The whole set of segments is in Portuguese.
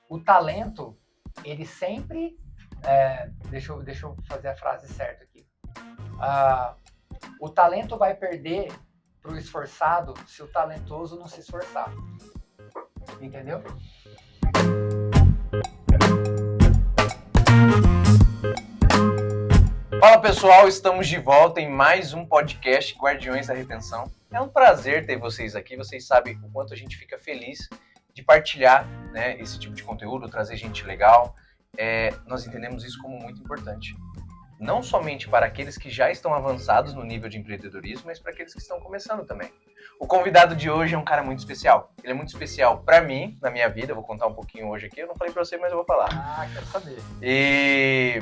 o talento, ele sempre... deixa eu fazer a frase certa aqui. O talento vai perder para o esforçado se o talentoso não se esforçar. Entendeu? Fala pessoal, estamos de volta em mais um podcast Guardiões da Retenção. É um prazer ter vocês aqui, vocês sabem o quanto a gente fica feliz de partilhar, né, esse tipo de conteúdo, trazer gente legal. Nós entendemos isso como muito importante. Não somente para aqueles que já estão avançados no nível de empreendedorismo, mas para aqueles que estão começando também. O convidado de hoje é um cara muito especial. Ele é muito especial para mim, na minha vida. Eu vou contar um pouquinho hoje aqui. Eu não falei para você, mas eu vou falar. Quero saber. E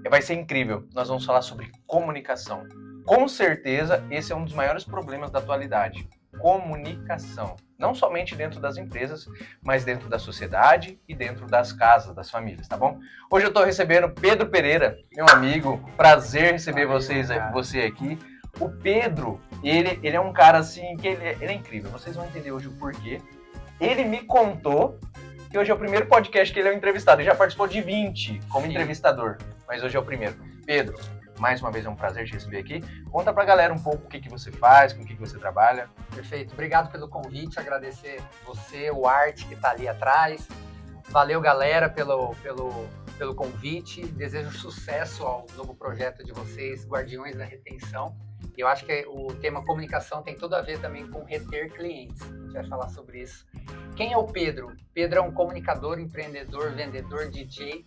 vai ser incrível. Nós vamos falar sobre comunicação. Com certeza, esse é um dos maiores problemas da atualidade. Comunicação. Não somente dentro das empresas, mas dentro da sociedade e dentro das casas, das famílias, tá bom? Hoje eu tô recebendo Pedro Pereira, meu amigo. Prazer receber você aqui. O Pedro, ele é um cara assim, que ele é incrível. Vocês vão entender hoje o porquê. Ele me contou que hoje é o primeiro podcast que ele é um entrevistado. Ele já participou de 20 como entrevistador, mas hoje é o primeiro. Pedro, mais uma vez é um prazer te receber aqui. Conta pra galera um pouco o que você faz, com o que você trabalha. Perfeito. Obrigado pelo convite, agradecer você, o Art que tá ali atrás. Valeu, galera, pelo convite. Desejo sucesso ao novo projeto de vocês, Guardiões da Retenção. Eu acho que o tema comunicação tem tudo a ver também com reter clientes. A gente vai falar sobre isso. Quem é o Pedro? Pedro é um comunicador, empreendedor, vendedor, DJ,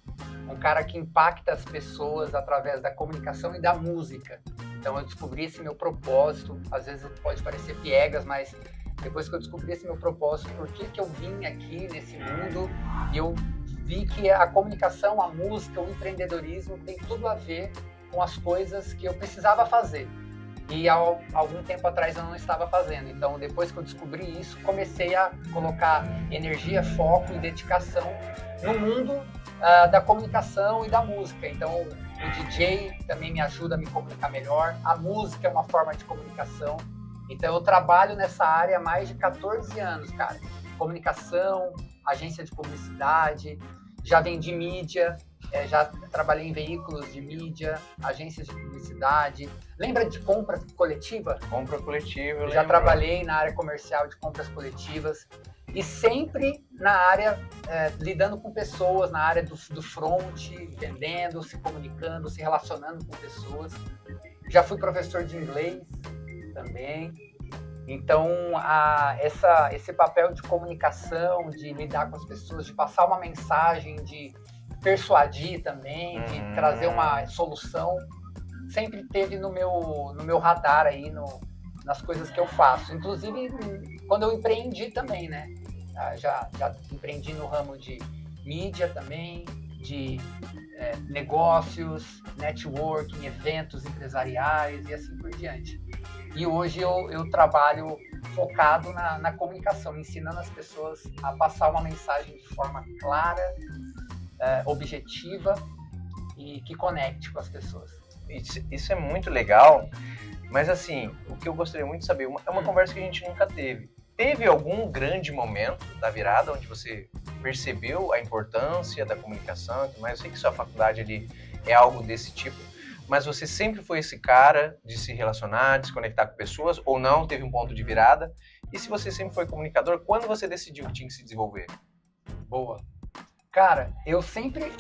um cara que impacta as pessoas através da comunicação e da música. Então eu descobri esse meu propósito, às vezes pode parecer piegas, mas depois que eu descobri esse meu propósito, por que eu vim aqui nesse mundo, e eu vi que a comunicação, a música, o empreendedorismo tem tudo a ver com as coisas que eu precisava fazer. E há algum tempo atrás eu não estava fazendo. Então, depois que eu descobri isso, comecei a colocar energia, foco e dedicação no mundo da comunicação e da música. Então, o DJ também me ajuda a me comunicar melhor. A música é uma forma de comunicação. Então, eu trabalho nessa área há mais de 14 anos, cara. Comunicação, agência de publicidade, já vendi mídia, já trabalhei em veículos de mídia, agências de publicidade. Lembra de compra coletiva? Compra coletiva, eu já trabalhei na área comercial de compras coletivas e sempre na área, lidando com pessoas, na área do front, vendendo, se comunicando, se relacionando com pessoas. Já fui professor de inglês também. Então, esse papel de comunicação, de lidar com as pessoas, de passar uma mensagem, de persuadir também, de trazer uma solução, sempre teve no meu radar aí, nas coisas que eu faço. Inclusive, quando eu empreendi também, né? Já empreendi no ramo de mídia também, de negócios, networking, eventos empresariais e assim por diante. E hoje eu trabalho focado na comunicação, ensinando as pessoas a passar uma mensagem de forma clara, objetiva e que conecte com as pessoas. Isso é muito legal, mas assim, o que eu gostaria muito de saber, é uma conversa que a gente nunca teve. Teve algum grande momento da virada onde você percebeu a importância da comunicação? Mas eu sei que sua faculdade ali é algo desse tipo, mas você sempre foi esse cara de se relacionar, de se conectar com pessoas, ou não? Teve um ponto de virada? E se você sempre foi comunicador, quando você decidiu que tinha que se desenvolver? Boa. Cara, eu sempre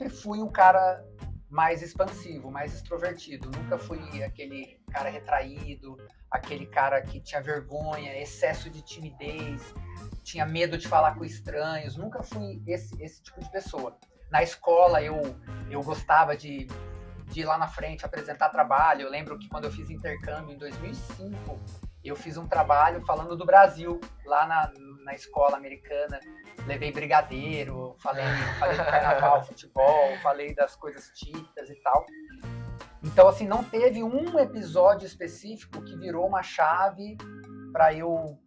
fui um cara mais expansivo, mais extrovertido. Nunca fui aquele cara retraído, aquele cara que tinha vergonha, excesso de timidez, tinha medo de falar com estranhos. Nunca fui esse tipo de pessoa. Na escola, eu gostava de ir lá na frente apresentar trabalho. Eu lembro que quando eu fiz intercâmbio em 2005, eu fiz um trabalho falando do Brasil, lá na escola americana. Levei brigadeiro, falei do carnaval, futebol, falei das coisas típicas e tal. Então, assim, não teve um episódio específico que virou uma chave para eu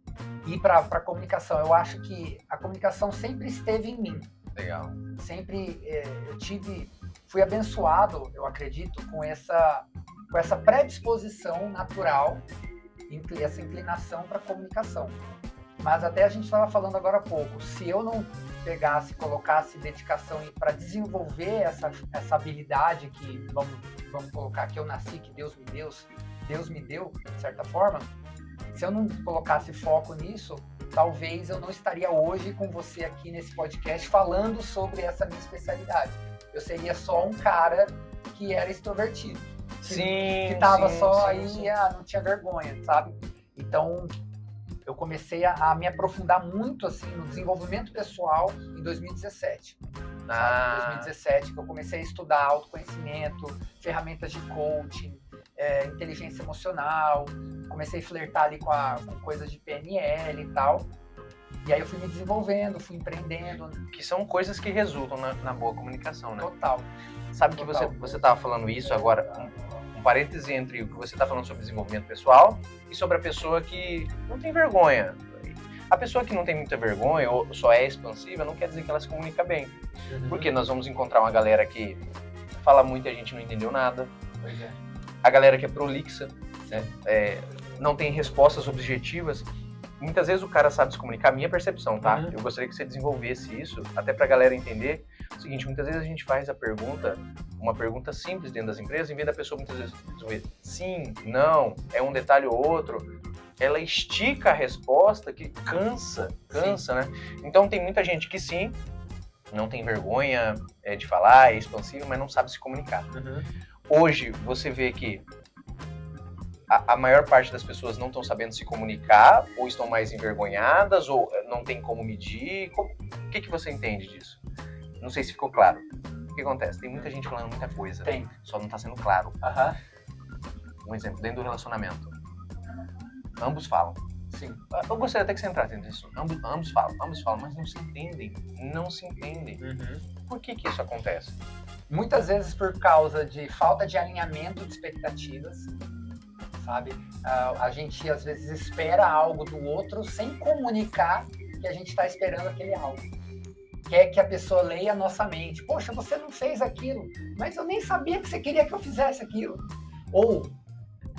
ir para a comunicação. Eu acho que a comunicação sempre esteve em mim. Legal. Sempre fui abençoado, eu acredito, com essa predisposição natural, essa inclinação para a comunicação. Mas até a gente estava falando agora há pouco, se eu não pegasse, colocasse dedicação para desenvolver essa habilidade que, vamos colocar, que eu nasci, que Deus me deu, de certa forma, se eu não colocasse foco nisso, talvez eu não estaria hoje com você aqui nesse podcast falando sobre essa minha especialidade. Eu seria só um cara que era extrovertido. Que tava só aí, não tinha vergonha, sabe? Então, eu comecei a me aprofundar muito, assim, no desenvolvimento pessoal em 2017. Sabe? Em 2017, que eu comecei a estudar autoconhecimento, ferramentas de coaching, inteligência emocional, comecei a flertar ali com coisas de PNL e tal. E aí eu fui me desenvolvendo, fui empreendendo. Que são coisas que resultam na boa comunicação, né? Total. Sabe que você estava falando isso agora, um parêntese entre o que você está falando sobre desenvolvimento pessoal e sobre a pessoa que não tem vergonha. A pessoa que não tem muita vergonha ou só é expansiva não quer dizer que ela se comunica bem. Porque nós vamos encontrar uma galera que fala muito e a gente não entendeu nada. Pois é. A galera que é prolixa, né? Não tem respostas objetivas. Muitas vezes o cara sabe se comunicar, minha percepção, tá? Eu gostaria que você desenvolvesse isso, até pra galera entender o seguinte: muitas vezes a gente faz uma pergunta simples dentro das empresas, em vez da pessoa muitas vezes dizer sim, não, é um detalhe ou outro, ela estica a resposta que cansa, né? Então tem muita gente que sim, não tem vergonha de falar, é expansivo, mas não sabe se comunicar. Hoje você vê que a maior parte das pessoas não estão sabendo se comunicar, ou estão mais envergonhadas, ou não tem como medir. O que você entende disso? Não sei se ficou claro. O que acontece? Tem muita gente falando muita coisa. Tem. Só não está sendo claro. Um exemplo, dentro do relacionamento. Ambos falam. Sim. Eu gostaria até que você entrasse dentro disso. Ambos falam, mas não se entendem. Não se entendem. Por que isso acontece? Muitas vezes por causa de falta de alinhamento de expectativas. Sabe? A gente às vezes espera algo do outro sem comunicar que a gente está esperando aquele algo. Quer que a pessoa leia a nossa mente. Poxa, você não fez aquilo, mas eu nem sabia que você queria que eu fizesse aquilo. Ou,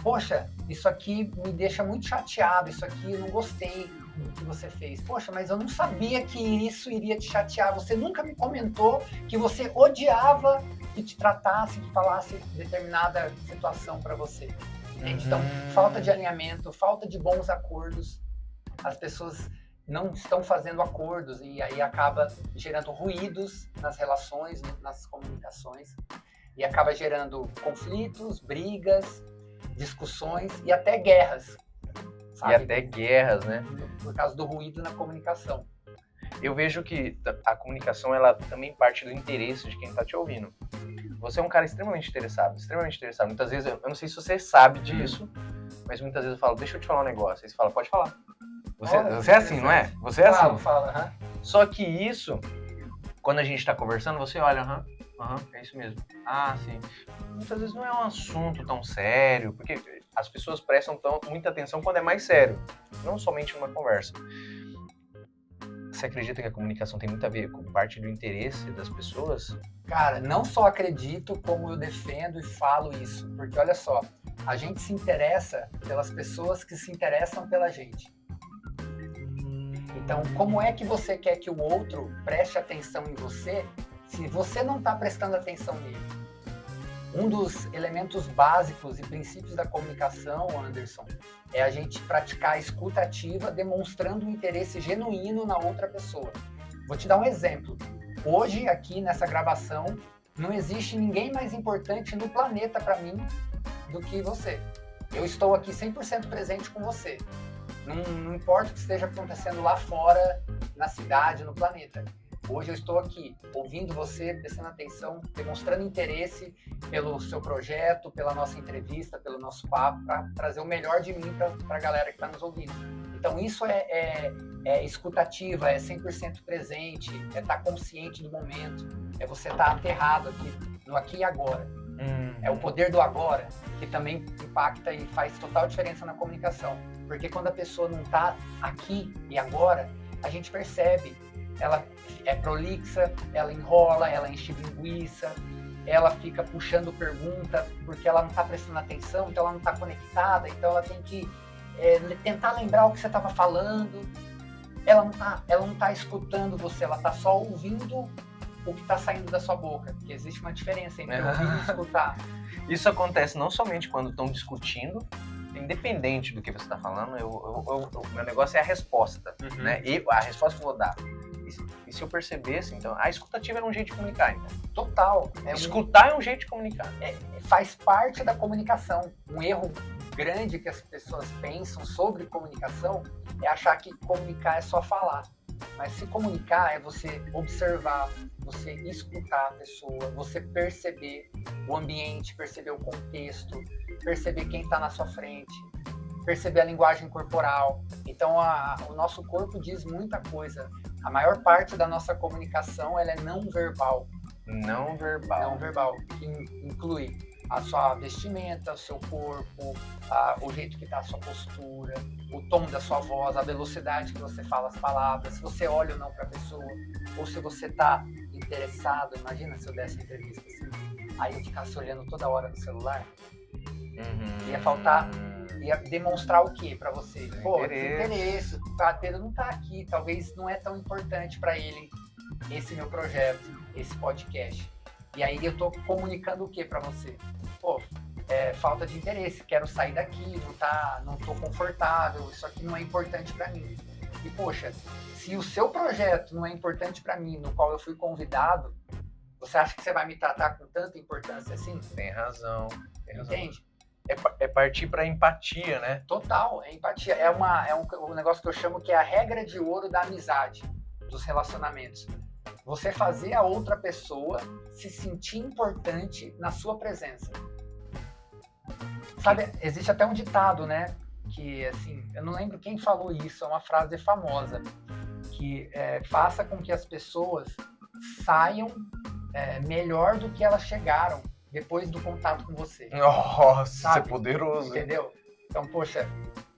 poxa, isso aqui me deixa muito chateado, isso aqui eu não gostei do que você fez. Poxa, mas eu não sabia que isso iria te chatear. Você nunca me comentou que você odiava que te tratasse, que falasse determinada situação para você. Então, falta de alinhamento, falta de bons acordos, as pessoas não estão fazendo acordos e aí acaba gerando ruídos nas relações, nas comunicações, e acaba gerando conflitos, brigas, discussões e até guerras. Sabe? E até guerras, né? Por causa do ruído na comunicação. Eu vejo que a comunicação, ela também parte do interesse de quem está te ouvindo. Você é um cara extremamente interessado. Muitas vezes, eu não sei se você sabe disso, mas muitas vezes eu falo, deixa eu te falar um negócio. Aí você fala, pode falar. Você é assim, não é? Você é assim. Fala. Só que isso, quando a gente está conversando, você olha, é isso mesmo. Ah, sim. Muitas vezes não é um assunto tão sério, porque as pessoas prestam muita atenção quando é mais sério, não somente numa conversa. Você acredita que a comunicação tem muito a ver com parte do interesse das pessoas? Cara, não só acredito, como eu defendo e falo isso. Porque olha só, a gente se interessa pelas pessoas que se interessam pela gente. Então, como é que você quer que o outro preste atenção em você se você não está prestando atenção nele? Um dos elementos básicos e princípios da comunicação, Anderson, é a gente praticar a escuta ativa, demonstrando um interesse genuíno na outra pessoa. Vou te dar um exemplo. Hoje, aqui nessa gravação, não existe ninguém mais importante no planeta para mim do que você. Eu estou aqui 100% presente com você. Não importa o que esteja acontecendo lá fora, na cidade, no planeta. Hoje eu estou aqui, ouvindo você, prestando atenção, demonstrando interesse pelo seu projeto, pela nossa entrevista, pelo nosso papo, para trazer o melhor de mim para a galera que está nos ouvindo. Então isso é escutativa, é 100% presente, é estar consciente do momento, é você estar aterrado aqui, no aqui e agora. É o poder do agora, que também impacta e faz total diferença na comunicação. Porque quando a pessoa não está aqui e agora, a gente percebe. Ela é prolixa, ela enrola, ela enche linguiça, ela fica puxando pergunta porque ela não está prestando atenção, então ela não está conectada, então ela tem que tentar lembrar o que você estava falando. ela não tá escutando você, ela tá só ouvindo o que tá saindo da sua boca. Porque existe uma diferença entre ouvir e escutar. Isso acontece não somente quando estão discutindo, independente do que você está falando, o meu negócio é a resposta, né? E a resposta que eu vou dar. E se eu percebesse, então, a escutativa era um jeito de comunicar, então. Total. Escutar é um jeito de comunicar. Faz parte da comunicação. Um erro grande que as pessoas pensam sobre comunicação é achar que comunicar é só falar. Mas se comunicar é você observar, você escutar a pessoa, você perceber o ambiente, perceber o contexto, perceber quem está na sua frente, perceber a linguagem corporal. Então, o nosso corpo diz muita coisa. A maior parte da nossa comunicação ela é não verbal. Não verbal. Não verbal, que inclui a sua vestimenta, o seu corpo, o jeito que está a sua postura, o tom da sua voz, a velocidade que você fala as palavras, se você olha ou não para a pessoa, ou se você está interessado. Imagina se eu desse entrevista assim, aí eu ficasse olhando toda hora no celular. Ia demonstrar o que para você? Pô, desinteresse. O Pedro não tá aqui, talvez não é tão importante para ele esse meu projeto, esse podcast. E aí eu tô comunicando o que para você? Pô, falta de interesse, quero sair daqui, não tô confortável, isso aqui não é importante para mim. E poxa, se o seu projeto não é importante para mim, no qual eu fui convidado, você acha que você vai me tratar com tanta importância assim? Tem razão. Entende? É partir para empatia, né? Total, é empatia. É um negócio que eu chamo que é a regra de ouro da amizade, dos relacionamentos. Você fazer a outra pessoa se sentir importante na sua presença. Sabe, existe até um ditado, né? Que, assim, eu não lembro quem falou isso, é uma frase famosa, que faça com que as pessoas saiam melhor do que elas chegaram depois do contato com você. Nossa, sabe? Isso é poderoso. Entendeu? Então, poxa,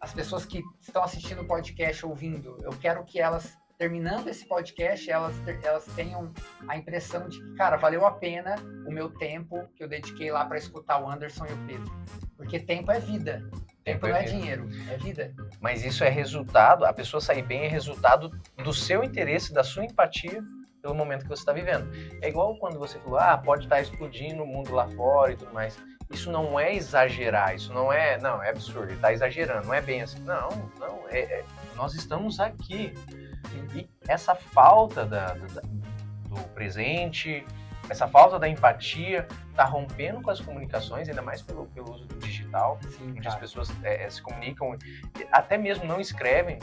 as pessoas que estão assistindo o podcast, ouvindo, eu quero que elas, terminando esse podcast, elas tenham a impressão de que, cara, valeu a pena o meu tempo que eu dediquei lá para escutar o Anderson e o Pedro. Porque tempo é vida. Tempo não é dinheiro, é vida. Mas isso é resultado, a pessoa sair bem é resultado do seu interesse, da sua empatia pelo momento que você está vivendo. É igual quando você falou, pode estar explodindo o mundo lá fora e tudo mais. Isso não é exagerar, isso não é absurdo, ele está exagerando, não é bem assim. Não, nós estamos aqui. E essa falta do presente, essa falta da empatia, está rompendo com as comunicações, ainda mais pelo uso do digital, onde as pessoas se comunicam, até mesmo não escrevem.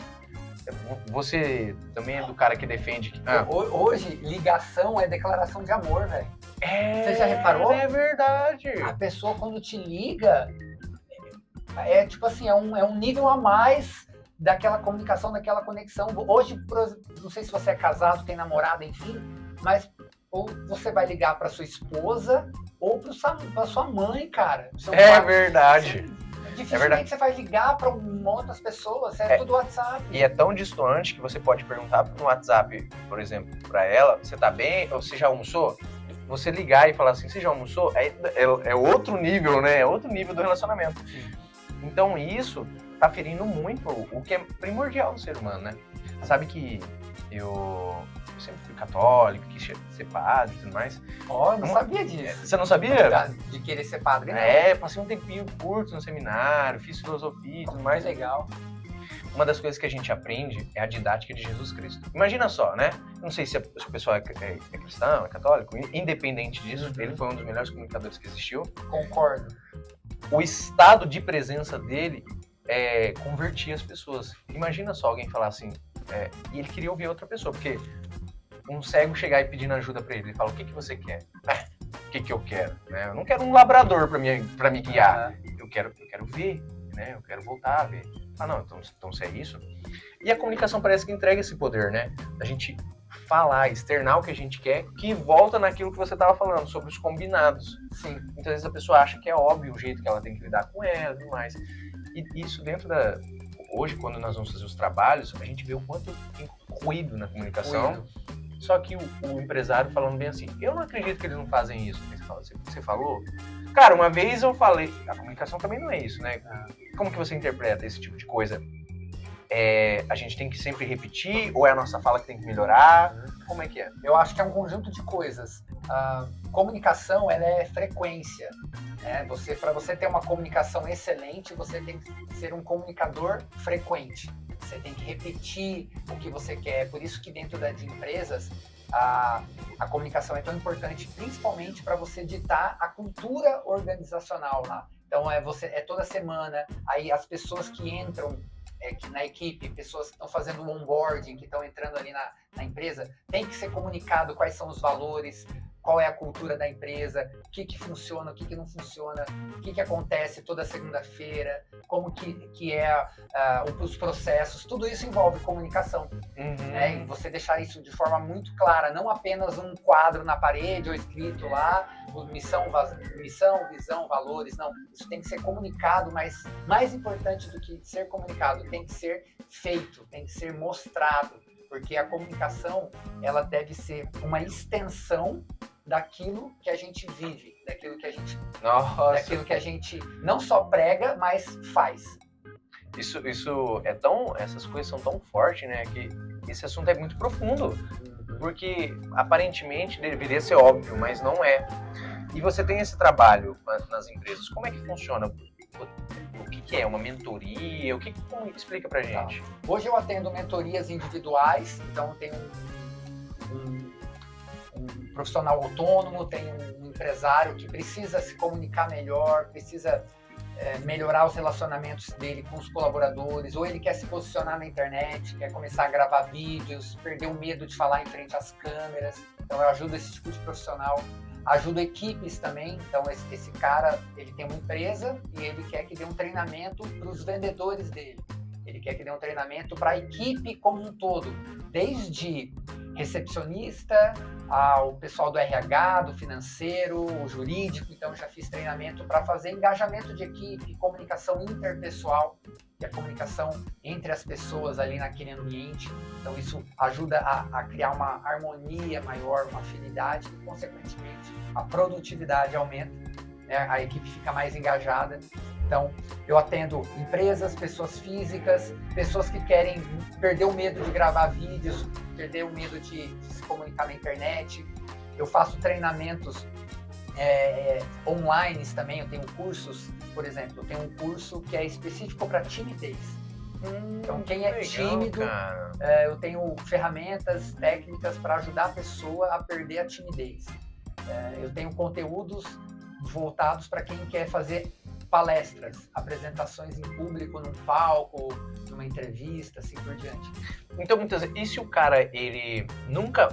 Você também é do cara que defende que... Hoje, ligação é declaração de amor, velho. Você já reparou? É verdade. A pessoa, quando te liga, tipo assim, é um nível a mais daquela comunicação, daquela conexão. Hoje, não sei se você é casado, tem namorada, enfim, mas ou você vai ligar para sua esposa ou para sua mãe, cara. Verdade. Dificilmente você vai ligar para outras pessoas, tudo WhatsApp. E é tão distante que você pode perguntar no WhatsApp, por exemplo, para ela, você tá bem? Ou você já almoçou? Você ligar e falar assim, você já almoçou? É outro nível, né? É outro nível do relacionamento. Sim. Então isso tá ferindo muito o que é primordial no ser humano, né? Sabe que eu sempre fui católico, quis ser padre e tudo mais. Não sabia disso. Você não sabia? De querer ser padre, né? Passei um tempinho curto no seminário, fiz filosofia e tudo mais. Legal. Uma das coisas que a gente aprende é a didática de Jesus Cristo. Imagina só, né? Não sei se o pessoal é cristão, é católico, independente disso, ele foi um dos melhores comunicadores que existiu. Concordo. O estado de presença dele convertia as pessoas. Imagina só alguém falar assim, e ele queria ouvir outra pessoa, porque um cego chegar e pedindo ajuda pra ele fala, o que você quer? O que eu quero? Né? Eu não quero um labrador pra me guiar. Eu quero ver, né? Eu quero voltar a ver. Não, então se é isso. E a comunicação parece que entrega esse poder, né? A gente falar, externar o que a gente quer, que volta naquilo que você estava falando, sobre os combinados. Sim. Muitas vezes a pessoa acha que é óbvio o jeito que ela tem que lidar com ela e tudo mais. E isso dentro hoje, quando nós vamos fazer os trabalhos, a gente vê o quanto tem ruído na comunicação. Só que o empresário falando bem assim, eu não acredito que eles não fazem isso. Você falou? Cara, uma vez eu falei, a comunicação também não é isso, né? Como que você interpreta esse tipo de coisa? a gente tem que sempre repetir, ou é a nossa fala que tem que melhorar? Como é que é? Eu acho que é um conjunto de coisas. A comunicação, ela é frequência. Né? Para você ter uma comunicação excelente, você tem que ser um comunicador frequente. Você tem que repetir o que você quer. Por isso que dentro de empresas, a comunicação é tão importante, principalmente para você ditar a cultura organizacional lá. Então, é toda semana, aí as pessoas que entram na equipe, pessoas que estão fazendo o onboarding, que estão entrando ali na empresa, tem que ser comunicado quais são os valores, qual é a cultura da empresa, o que funciona, o que não funciona, o que acontece toda segunda-feira, como que é os processos, tudo isso envolve comunicação. Né? E você deixar isso de forma muito clara, não apenas um quadro na parede ou escrito lá, missão, visão, valores, não. Isso tem que ser comunicado, mas mais importante do que ser comunicado, tem que ser feito, tem que ser mostrado, porque a comunicação, ela deve ser uma extensão daquilo que a gente vive, daquilo que a gente não só prega, mas faz. Isso essas coisas são tão fortes, né, que esse assunto é muito profundo, porque aparentemente deveria ser óbvio, mas não é. E você tem esse trabalho nas empresas, como é que funciona? O que é uma mentoria? Como explica pra gente? Tá. Hoje eu atendo mentorias individuais, então tem um profissional autônomo, tem um empresário que precisa se comunicar melhor, precisa melhorar os relacionamentos dele com os colaboradores, ou ele quer se posicionar na internet, quer começar a gravar vídeos, perder o medo de falar em frente às câmeras. Então eu ajudo esse tipo de profissional. Ajudo equipes também, então esse cara, ele tem uma empresa e ele quer que dê um treinamento para os vendedores dele. Ele quer que dê um treinamento para a equipe como um todo, desde recepcionista ao pessoal do RH, do financeiro, o jurídico. Então já fiz treinamento para fazer engajamento de equipe, comunicação interpessoal, que é a comunicação entre as pessoas ali naquele ambiente. Então isso ajuda a criar uma harmonia maior, uma afinidade e, consequentemente, a produtividade aumenta, né? A equipe fica mais engajada. Então, eu atendo empresas, pessoas físicas, pessoas que querem perder o medo de gravar vídeos, perder o medo de se comunicar na internet. Eu faço treinamentos online também, eu tenho cursos, por exemplo, eu tenho um curso que é específico para timidez. Então, quem é tímido, eu tenho ferramentas, técnicas para ajudar a pessoa a perder a timidez. Eu tenho conteúdos voltados para quem quer fazer palestras, apresentações em público, num palco, numa entrevista, assim por diante. Então, muitas vezes, e se o cara, ele nunca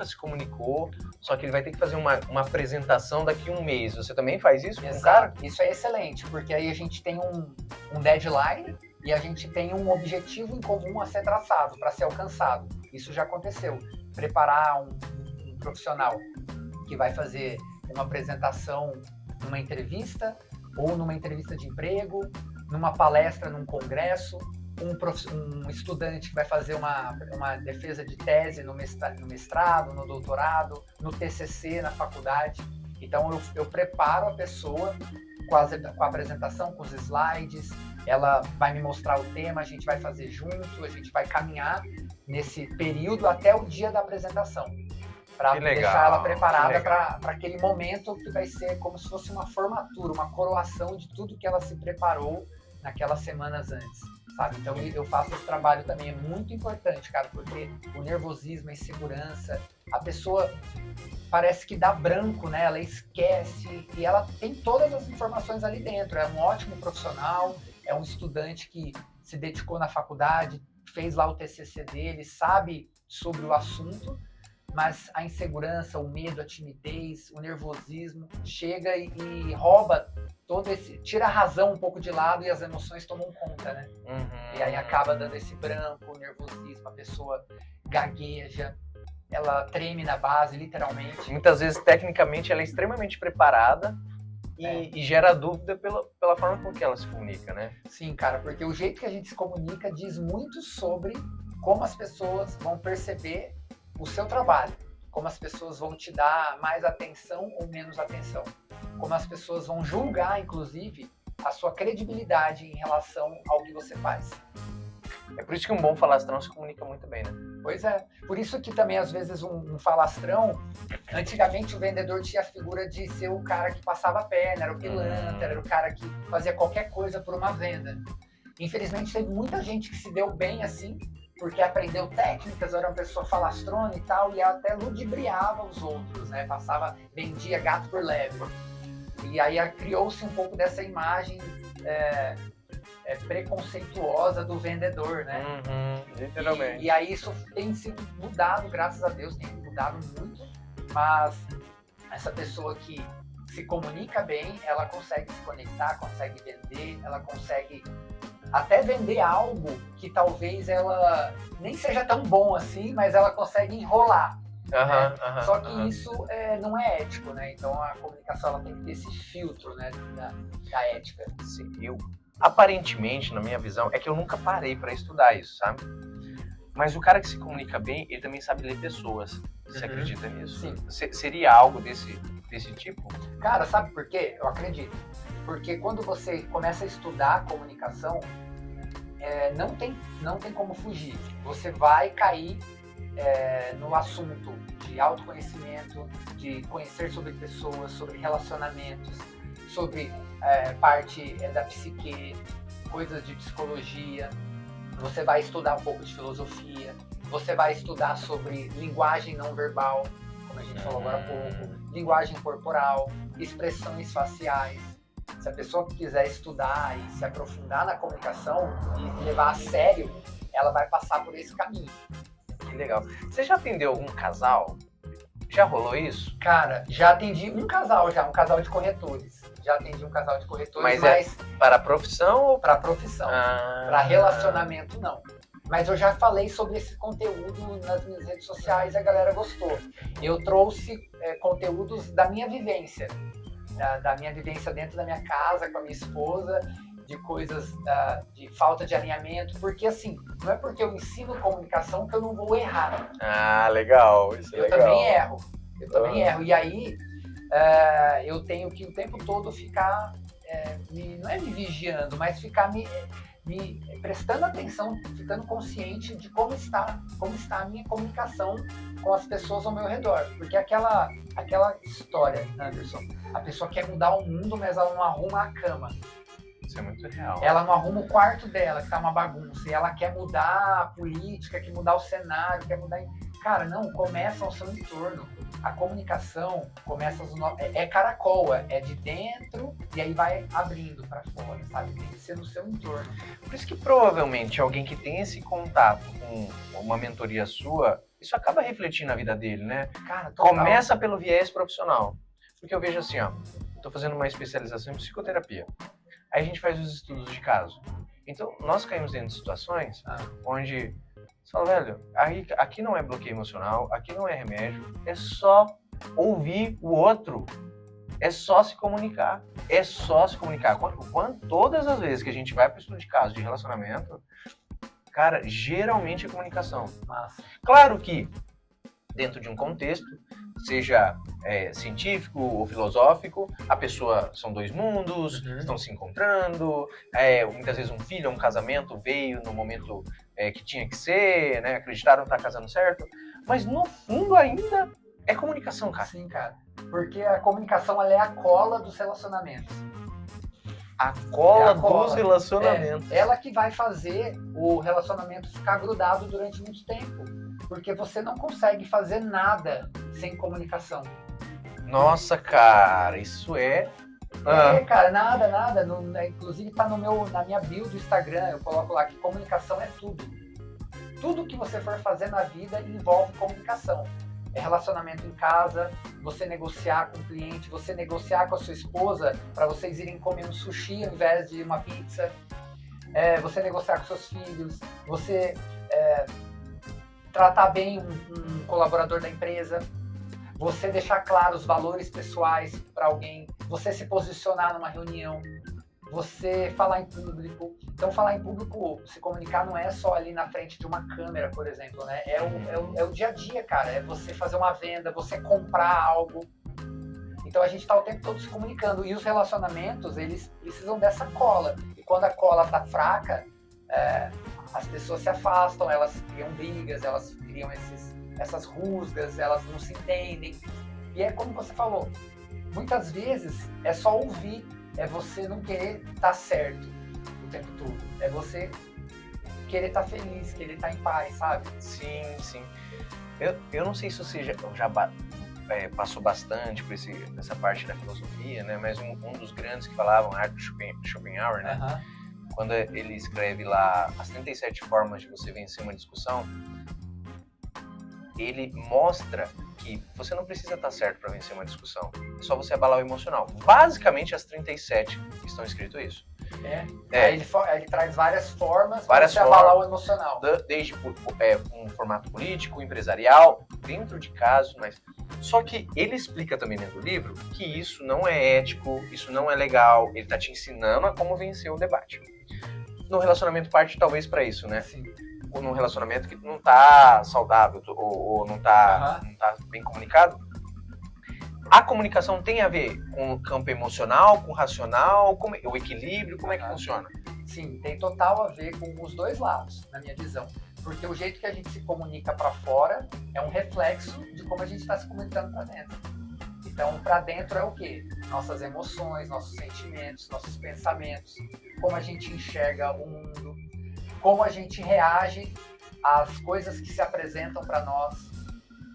se comunicou, só que ele vai ter que fazer uma apresentação daqui a um mês, você também faz isso com o cara? Isso é excelente, porque aí a gente tem um deadline e a gente tem um objetivo em comum a ser traçado, para ser alcançado. Isso já aconteceu. Preparar um profissional que vai fazer uma apresentação numa entrevista, ou numa entrevista de emprego, numa palestra, num congresso, um estudante que vai fazer uma defesa de tese no mestrado, no doutorado, no TCC, na faculdade. Então, eu preparo a pessoa com a apresentação, com os slides, ela vai me mostrar o tema, a gente vai fazer junto, a gente vai caminhar nesse período até o dia da apresentação, para deixar ela preparada para aquele momento que vai ser como se fosse uma formatura, uma coroação de tudo que ela se preparou naquelas semanas antes, sabe? Então eu faço esse trabalho também, é muito importante, cara, porque o nervosismo, a insegurança, a pessoa parece que dá branco, né? Ela esquece e ela tem todas as informações ali dentro. É um ótimo profissional, é um estudante que se dedicou na faculdade, fez lá o TCC dele, sabe sobre o assunto, mas a insegurança, o medo, a timidez, o nervosismo chega e rouba tira a razão um pouco de lado e as emoções tomam conta, né? E aí acaba dando esse branco, o nervosismo, a pessoa gagueja, ela treme na base, literalmente. Muitas vezes, tecnicamente, ela é extremamente preparada e gera dúvida pela forma com que ela se comunica, né? Sim, cara, porque o jeito que a gente se comunica diz muito sobre como as pessoas vão perceber o seu trabalho, como as pessoas vão te dar mais atenção ou menos atenção, como as pessoas vão julgar, inclusive, a sua credibilidade em relação ao que você faz. É por isso que um bom falastrão se comunica muito bem, né? Pois é. Por isso que também, às vezes, um falastrão, antigamente o vendedor tinha a figura de ser o cara que passava a perna, era o pilantra, era o cara que fazia qualquer coisa por uma venda. Infelizmente, teve muita gente que se deu bem assim, porque aprendeu técnicas, era uma pessoa falastrona e tal, e até ludibriava os outros, né? Vendia gato por lebre. E aí criou-se um pouco dessa imagem preconceituosa do vendedor, né? Literalmente. E aí isso tem sido mudado, graças a Deus, tem mudado muito, mas essa pessoa que se comunica bem, ela consegue se conectar, consegue vender, ela consegue até vender algo que talvez ela nem seja tão bom assim, mas ela consegue enrolar. Só que isso não é ético, né? Então a comunicação ela tem que ter esse filtro, né, da ética. Sim, aparentemente, na minha visão, é que eu nunca parei para estudar isso, sabe? Mas o cara que se comunica bem, ele também sabe ler pessoas. Você acredita nisso? Sim. Seria algo desse tipo? Cara, sabe por quê? Eu acredito. Porque quando você começa a estudar comunicação, não tem como fugir. Você vai cair no assunto de autoconhecimento, de conhecer sobre pessoas, sobre relacionamentos, sobre parte da psique, coisas de psicologia. Você vai estudar um pouco de filosofia, você vai estudar sobre linguagem não verbal, como a gente falou agora há pouco, linguagem corporal, expressões faciais. Se a pessoa quiser estudar e se aprofundar na comunicação e levar a sério, ela vai passar por esse caminho. Que legal. Você já atendeu algum casal? Já rolou isso? Cara, já atendi um casal de corretores. Já atendi um casal de corretores, mas para a profissão ou para a profissão? Para relacionamento, não. Mas eu já falei sobre esse conteúdo nas minhas redes sociais e a galera gostou. Eu trouxe conteúdos da minha vivência, da minha vivência dentro da minha casa, com a minha esposa, de coisas de falta de alinhamento, porque assim, não é porque eu ensino comunicação que eu não vou errar. Legal, isso é legal. Eu também erro. E aí, eu tenho que o tempo todo ficar, não é me vigiando, mas ficar me prestando atenção, ficando consciente de como está a minha comunicação com as pessoas ao meu redor. Porque aquela história, Anderson, a pessoa quer mudar o mundo, mas ela não arruma a cama. Isso é muito real. Ela não arruma o quarto dela, que tá uma bagunça, e ela quer mudar a política, quer mudar o cenário, quer mudar... Cara, não, começa ao seu entorno. A comunicação começa caracol, é de dentro e aí vai abrindo para fora, sabe? Tem que ser no seu entorno. Por isso que provavelmente alguém que tem esse contato com uma mentoria sua, isso acaba refletindo na vida dele, né? Cara, total. Começa pelo viés profissional. Porque eu vejo assim, eu tô fazendo uma especialização em psicoterapia. Aí a gente faz os estudos de caso. Então, nós caímos dentro de situações onde você fala, velho, aqui não é bloqueio emocional, aqui não é remédio, é só ouvir o outro, é só se comunicar, Todas as vezes que a gente vai para o estudo de caso de relacionamento, cara, geralmente é comunicação. Massa. Claro que dentro de um contexto, seja científico ou filosófico, são dois mundos, estão se encontrando, muitas vezes um filho, um casamento veio no momento que tinha que ser, né, acreditaram que tá casando certo, mas no fundo ainda é comunicação, cara. Sim, cara, porque a comunicação ela é a cola dos relacionamentos. A cola dos relacionamentos. Ela que vai fazer o relacionamento ficar grudado durante muito tempo. Porque você não consegue fazer nada sem comunicação. Nossa, cara, isso é... Cara, nada. Inclusive tá na minha bio do Instagram, eu coloco lá que comunicação é tudo. Tudo que você for fazer na vida envolve comunicação. É relacionamento em casa, você negociar com o cliente, você negociar com a sua esposa para vocês irem comer um sushi ao invés de uma pizza. Você negociar com seus filhos, você... tratar bem um colaborador da empresa, você deixar claro os valores pessoais para alguém, você se posicionar numa reunião, você falar em público. Então, falar em público, se comunicar não é só ali na frente de uma câmera, por exemplo, né? É o dia a dia, cara. É você fazer uma venda, você comprar algo. Então, a gente está o tempo todo se comunicando. E os relacionamentos, eles precisam dessa cola. E quando a cola está fraca, as pessoas se afastam, elas criam brigas, elas criam essas rusgas, elas não se entendem. E é como você falou, muitas vezes é só ouvir, é você não querer estar certo o tempo todo, é você querer estar feliz, querer estar em paz, sabe? Sim, sim. Eu não sei se você já passou bastante por essa parte da filosofia, né? Mas um dos grandes que falavam, Arthur Schopenhauer, né? Uhum. Quando ele escreve lá as 37 formas de você vencer uma discussão, ele mostra que você não precisa estar certo para vencer uma discussão. É só você abalar o emocional. Basicamente, as 37 estão escrito isso. Aí ele traz várias formas para você abalar o emocional. Desde um formato político, empresarial, dentro de casos, mas... Só que ele explica também dentro do livro que isso não é ético, isso não é legal, ele está te ensinando a como vencer o debate. No relacionamento parte talvez para isso, né? Sim. Ou num relacionamento que não tá saudável ou não tá bem comunicado. A comunicação tem a ver com o campo emocional, com o racional, com o equilíbrio, como é que funciona? Sim, tem total a ver com os dois lados, na minha visão. Porque o jeito que a gente se comunica para fora é um reflexo de como a gente está se comunicando para dentro. Então, para dentro é o quê? Nossas emoções, nossos sentimentos, nossos pensamentos, como a gente enxerga o mundo, como a gente reage às coisas que se apresentam para nós,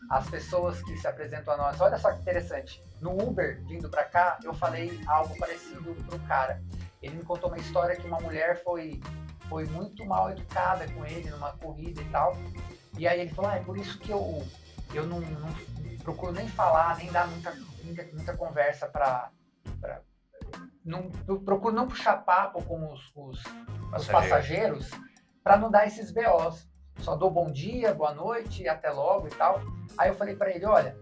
às pessoas que se apresentam a nós. Olha só que interessante. No Uber, vindo para cá, eu falei algo parecido pro cara. Ele me contou uma história que uma mulher foi muito mal educada com ele numa corrida e tal. E aí ele falou, é por isso que eu não procuro nem falar, nem dar muita conversa procuro não puxar papo com os passageiros para não dar esses BOs. Só dou bom dia, boa noite, até logo e tal. Aí eu falei para ele, olha,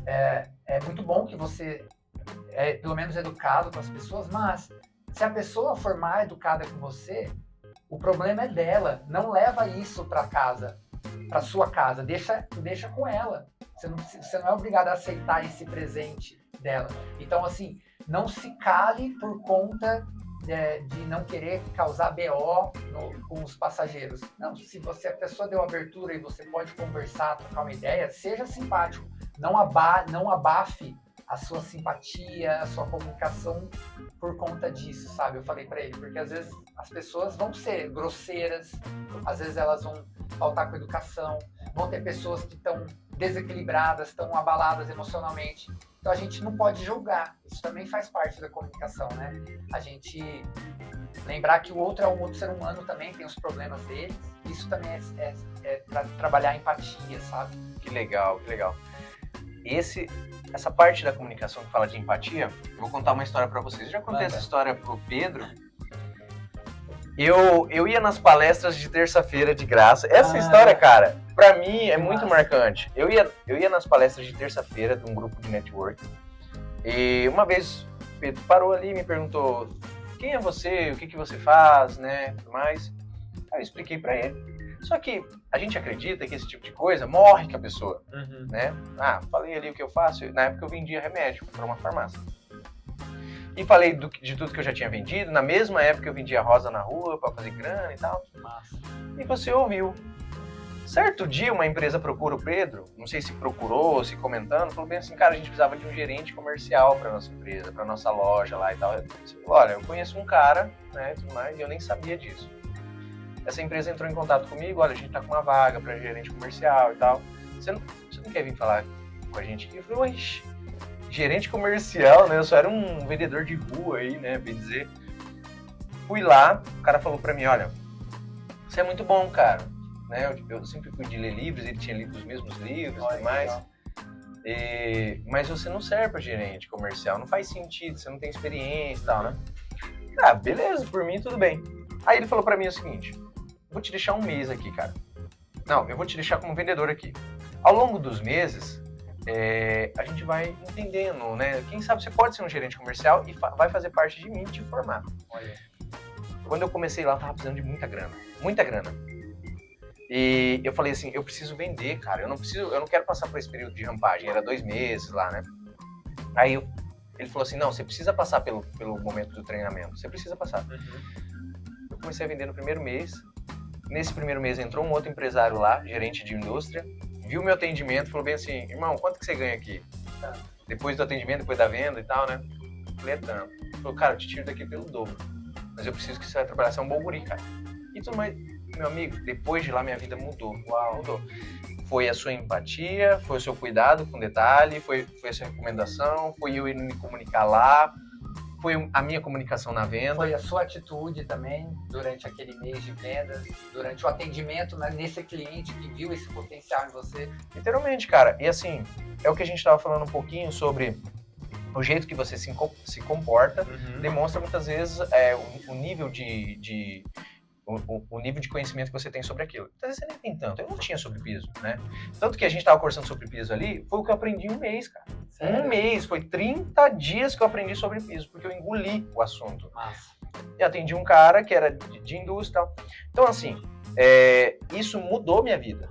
é muito bom que você é pelo menos educado com as pessoas, mas se a pessoa for mal educada com você, o problema é dela. Não leva isso para casa, para sua casa. Deixa com ela. Você não é obrigado a aceitar esse presente dela. Então, assim, não se cale por conta de não querer causar BO com os passageiros. Não, se a pessoa deu abertura e você pode conversar, trocar uma ideia, seja simpático. Não abafe a sua simpatia, a sua comunicação por conta disso, sabe? Eu falei pra ele, porque às vezes as pessoas vão ser grosseiras, às vezes elas vão faltar com educação, vão ter pessoas que estão desequilibradas, estão abaladas emocionalmente. Então a gente não pode julgar, isso também faz parte da comunicação, né? A gente lembrar que o outro é um outro ser humano também, tem os problemas deles, isso também é para trabalhar a empatia, sabe? Que legal, que legal. Essa parte da comunicação que fala de empatia, eu vou contar uma história para vocês. Eu já contei essa história pro Pedro. Eu ia nas palestras de terça-feira de graça. Essa história, cara, pra mim é muito marcante. Eu ia nas palestras de terça-feira de um grupo de network. E uma vez o Pedro parou ali e me perguntou: quem é você? O que você faz, né? Tudo mais. Aí eu expliquei pra ele. Só que a gente acredita que esse tipo de coisa morre com a pessoa, né? Falei ali o que eu faço. Na época eu vendia remédio para uma farmácia. E falei de tudo que eu já tinha vendido. Na mesma época eu vendia rosa na rua para fazer grana e tal. Massa. E você ouviu. Certo dia uma empresa procura o Pedro, não sei se procurou, se comentando, falou bem assim, cara, a gente precisava de um gerente comercial para nossa empresa, para nossa loja lá e tal. Eu falei, olha, eu conheço um cara, né, tudo mais, e eu nem sabia disso. Essa empresa entrou em contato comigo, olha, a gente tá com uma vaga para gerente comercial e tal. Você não quer vir falar com a gente aqui? Eu falei, oxe, gerente comercial, né? Eu só era um vendedor de rua aí, né? Bem dizer. Fui lá, o cara falou pra mim, olha, você é muito bom, cara. Né? Eu sempre fui de ler livros, ele tinha lido os mesmos livros e tudo mais. Mas você não serve pra gerente comercial, não faz sentido, você não tem experiência e tal, né? Beleza, por mim tudo bem. Aí ele falou pra mim o seguinte, vou te deixar um mês aqui, cara. Não, eu vou te deixar como vendedor aqui. Ao longo dos meses, a gente vai entendendo, né? Quem sabe você pode ser um gerente comercial e vai fazer parte de mim te formar. Olha. Quando eu comecei lá, eu tava precisando de muita grana. Muita grana. E eu falei assim, eu preciso vender, cara. Eu não quero passar por esse período de rampagem. Era 2 meses lá, né? Aí ele falou assim, não, você precisa passar pelo momento do treinamento. Você precisa passar. Eu comecei a vender no primeiro mês. Nesse primeiro mês entrou um outro empresário lá, gerente de indústria, viu meu atendimento, falou bem assim, irmão, quanto que você ganha aqui? Depois do atendimento, depois da venda e tal, né? Falei, é tanto. Ele falou, cara, eu te tiro daqui pelo dobro. Mas eu preciso que você vai trabalhar, você é um bom guri, cara. E tudo mais, meu amigo, depois de lá minha vida mudou. Uau, mudou. Foi a sua empatia, foi o seu cuidado com detalhe, foi a sua recomendação, foi eu ir me comunicar lá, foi a minha comunicação na venda. Foi a sua atitude também durante aquele mês de vendas, durante o atendimento nesse cliente que viu esse potencial em você. Literalmente, cara. E assim, é o que a gente estava falando um pouquinho sobre o jeito que você se comporta, demonstra muitas vezes o nível o nível de conhecimento que você tem sobre aquilo. Às vezes você nem tem tanto. Eu não tinha sobre piso, né? Tanto que a gente estava conversando sobre piso ali, foi o que eu aprendi em um mês, cara. Sério? Um mês, foi 30 dias que eu aprendi sobre piso, porque eu engoli o assunto. Massa. E atendi um cara que era de indústria e tal. Então, assim, isso mudou minha vida.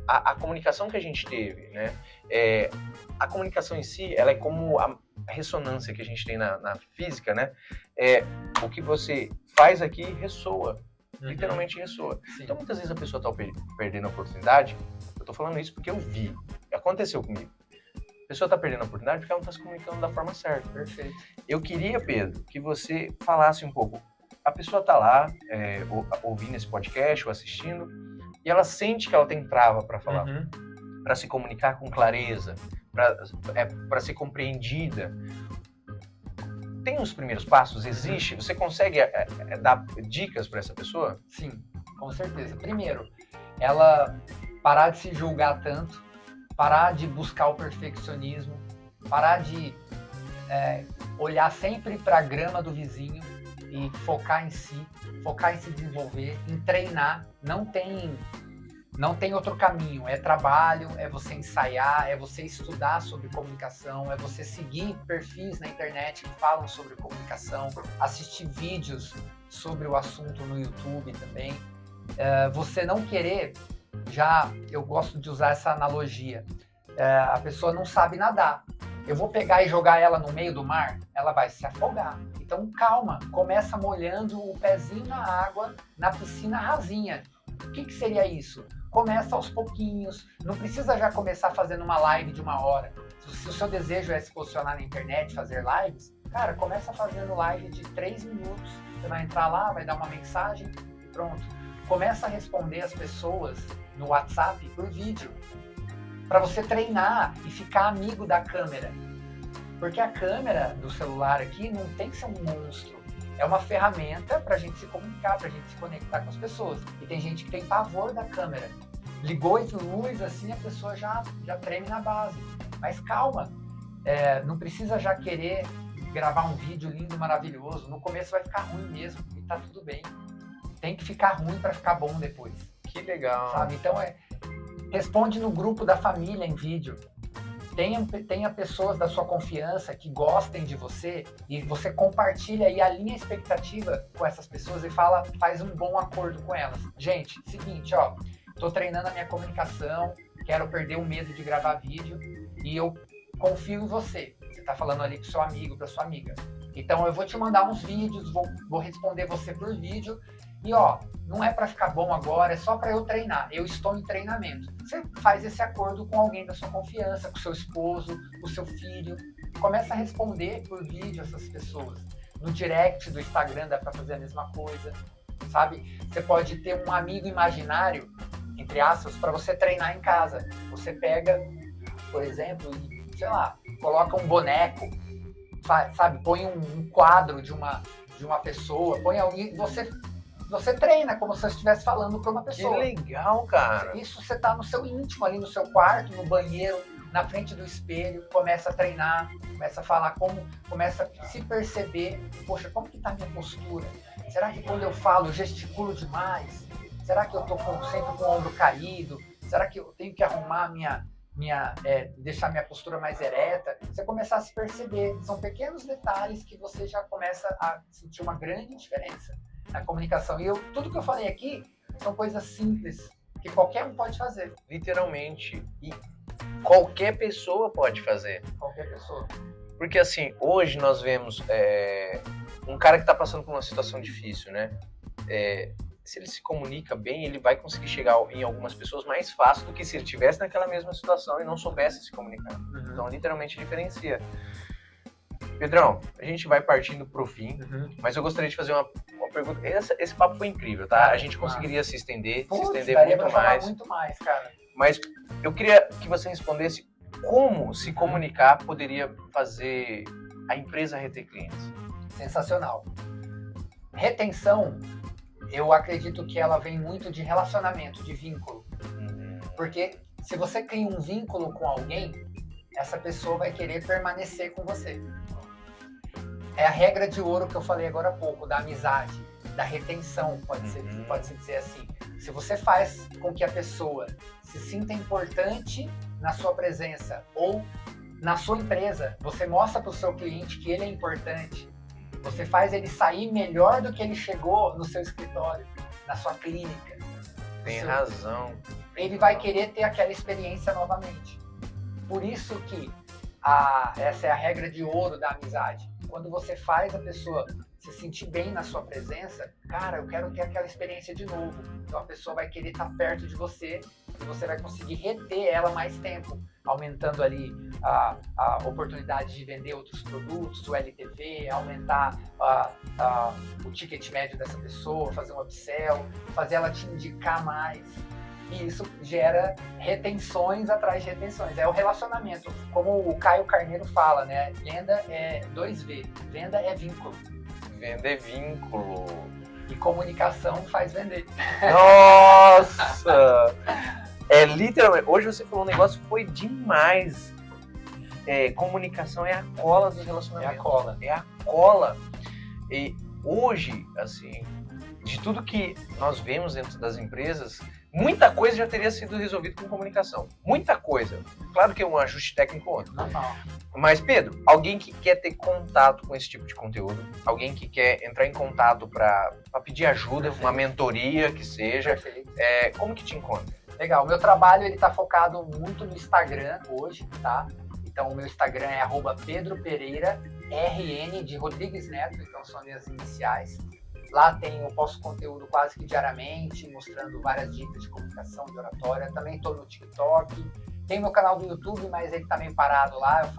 A comunicação que a gente teve, né? A comunicação em si, ela é como a ressonância que a gente tem na física, né? O que você faz aqui ressoa. Literalmente ressoa. Sim. Então, muitas vezes a pessoa está perdendo a oportunidade. Eu tô falando isso porque eu vi. Aconteceu comigo. A pessoa está perdendo a oportunidade porque ela não está se comunicando da forma certa. Perfeito. Eu queria, Pedro, que você falasse um pouco. A pessoa está lá, ouvindo esse podcast ou assistindo, e ela sente que ela tem trava para falar, para se comunicar com clareza, para ser compreendida. Tem os primeiros passos? Existe? Você consegue dar dicas para essa pessoa? Sim, com certeza. Primeiro, ela parar de se julgar tanto, parar de buscar o perfeccionismo, parar de olhar sempre para a grama do vizinho e focar em si, focar em se desenvolver, em treinar. Não tem outro caminho, é trabalho, é você ensaiar, é você estudar sobre comunicação, é você seguir perfis na internet que falam sobre comunicação, assistir vídeos sobre o assunto no YouTube também. Você não querer, eu gosto de usar essa analogia, a pessoa não sabe nadar. Eu vou pegar e jogar ela no meio do mar, ela vai se afogar. Então calma, começa molhando o pezinho na água, na piscina rasinha. O que seria isso? Começa aos pouquinhos, não precisa já começar fazendo uma live de 1 hora. Se o seu desejo é se posicionar na internet, fazer lives, cara, começa fazendo live de 3 minutos. Você vai entrar lá, vai dar uma mensagem e pronto. Começa a responder as pessoas no WhatsApp por vídeo, para você treinar e ficar amigo da câmera. Porque a câmera do celular aqui não tem que ser um monstro. É uma ferramenta para a gente se comunicar, para a gente se conectar com as pessoas. E tem gente que tem pavor da câmera. Ligou esse luz, assim, a pessoa já treme na base. Mas calma, não precisa já querer gravar um vídeo lindo, maravilhoso. No começo vai ficar ruim mesmo e tá tudo bem. Tem que ficar ruim para ficar bom depois. Que legal. Sabe? Então, responde no grupo da família em vídeo. Tenha pessoas da sua confiança que gostem de você e você compartilha e alinha a expectativa com essas pessoas e faz um bom acordo com elas. Gente, seguinte, tô treinando a minha comunicação, quero perder o medo de gravar vídeo e eu confio em você. Você tá falando ali pro seu amigo, pra sua amiga. Então eu vou te mandar uns vídeos, vou responder você por vídeo e não é para ficar bom agora, é só para eu treinar. Eu estou em treinamento. Você faz esse acordo com alguém da sua confiança, com seu esposo, com seu filho. Começa a responder por vídeo essas pessoas. No direct do Instagram dá para fazer a mesma coisa, sabe? Você pode ter um amigo imaginário, entre aspas, para você treinar em casa. Você pega, por exemplo, e, sei lá, coloca um boneco, sabe? Põe um quadro de uma pessoa, põe alguém, você treina como se você estivesse falando para uma pessoa. Que legal, cara. Isso você tá no seu íntimo, ali no seu quarto, no banheiro, na frente do espelho, começa a treinar, começa a falar começa a se perceber, poxa, como que tá a minha postura? Será que quando eu falo eu gesticulo demais? Será que eu tô sempre com o ombro caído? Será que eu tenho que arrumar deixar minha postura mais ereta? Você começar a se perceber. São pequenos detalhes que você já começa a sentir uma grande diferença na comunicação. E tudo que eu falei aqui são coisas simples que qualquer um pode fazer. Literalmente. E qualquer pessoa pode fazer. Qualquer pessoa. Porque assim, hoje nós vemos um cara que está passando por uma situação difícil, né? se ele se comunica bem, ele vai conseguir chegar em algumas pessoas mais fácil do que se ele estivesse naquela mesma situação e não soubesse se comunicar. Uhum. Então, literalmente, diferencia. Pedrão, a gente vai partindo pro fim, mas eu gostaria de fazer uma pergunta. Esse papo foi incrível, tá? A gente conseguiria se estender muito mais. Muito mais, cara. Mas eu queria que você respondesse como se comunicar poderia fazer a empresa reter clientes. Sensacional. Retenção, eu acredito que ela vem muito de relacionamento, de vínculo. Porque se você cria um vínculo com alguém, essa pessoa vai querer permanecer com você. É a regra de ouro que eu falei agora há pouco, da amizade, da retenção, pode-se dizer assim. Se você faz com que a pessoa se sinta importante na sua presença ou na sua empresa, você mostra para o seu cliente que ele é importante, você faz ele sair melhor do que ele chegou no seu escritório, na sua clínica. Tem razão. Ele vai querer ter aquela experiência novamente. Por isso que essa é a regra de ouro da amizade. Quando você faz a pessoa se sentir bem na sua presença, cara, eu quero ter aquela experiência de novo. Então a pessoa vai querer estar perto de você e você vai conseguir reter ela mais tempo, aumentando ali a oportunidade de vender outros produtos, o LTV, aumentar o ticket médio dessa pessoa, fazer um upsell, fazer ela te indicar mais. E isso gera retenções atrás de retenções. É o relacionamento. Como o Caio Carneiro fala, né? Venda é 2V. Venda é vínculo. Venda é vínculo. E comunicação faz vender. Nossa! É literalmente... Hoje você falou um negócio que foi demais. Comunicação é a cola dos relacionamentos. É a cola. É a cola. E hoje, assim, de tudo que nós vemos dentro das empresas... Muita coisa já teria sido resolvida com comunicação. Muita coisa. Claro que é um ajuste técnico ou outro. Normal. Mas, Pedro, alguém que quer ter contato com esse tipo de conteúdo, alguém que quer entrar em contato para pedir ajuda, Perfeito. Uma mentoria que seja, Perfeito. Como que te encontra? Legal. O meu trabalho ele tá focado muito no Instagram hoje, tá? Então, o meu Instagram é @PedroPereiraRN de Rodrigues Neto, então são minhas iniciais. Lá eu posto conteúdo quase que diariamente, mostrando várias dicas de comunicação, de oratória. Também estou no TikTok. Tem meu canal do YouTube, mas ele está meio parado lá. Eu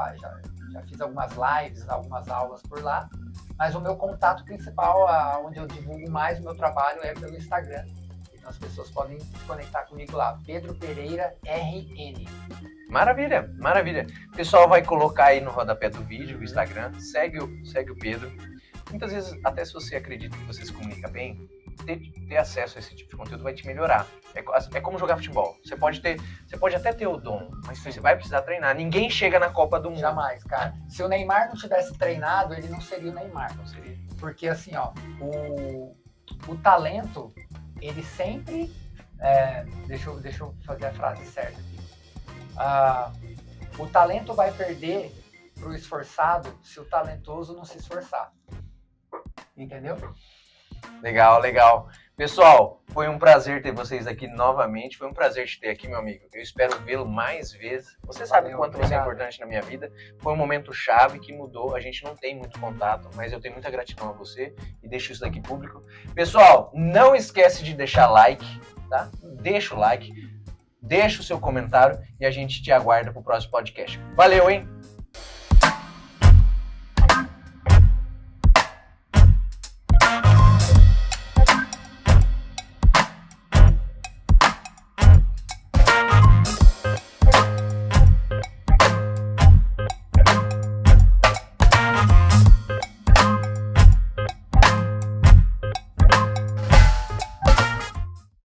já fiz algumas lives, algumas aulas por lá. Mas o meu contato principal, onde eu divulgo mais o meu trabalho, é pelo Instagram. Então as pessoas podem se conectar comigo lá. Pedro Pereira RN. Maravilha, maravilha. O pessoal vai colocar aí no rodapé do vídeo o Instagram. Segue o Pedro. Muitas vezes, até se você acredita que você se comunica bem, ter acesso a esse tipo de conteúdo vai te melhorar. É como jogar futebol. Você pode até ter o dom, mas você vai precisar treinar. Ninguém chega na Copa do Mundo. Jamais, cara. Se o Neymar não tivesse treinado, ele não seria o Neymar. Não seria. Porque assim, ó, o talento, ele sempre... deixa eu fazer a frase certa aqui. O talento vai perder pro esforçado se o talentoso não se esforçar. Entendeu? Legal. Pessoal, foi um prazer ter vocês aqui novamente. Foi um prazer te ter aqui, meu amigo. Eu espero vê-lo mais vezes. Você sabe o quanto você é importante na minha vida. Foi um momento chave que mudou. A gente não tem muito contato, mas eu tenho muita gratidão a você e deixo isso daqui público. Pessoal, não esquece de deixar like, tá? Deixa o like, deixa o seu comentário e a gente te aguarda pro próximo podcast. Valeu, hein?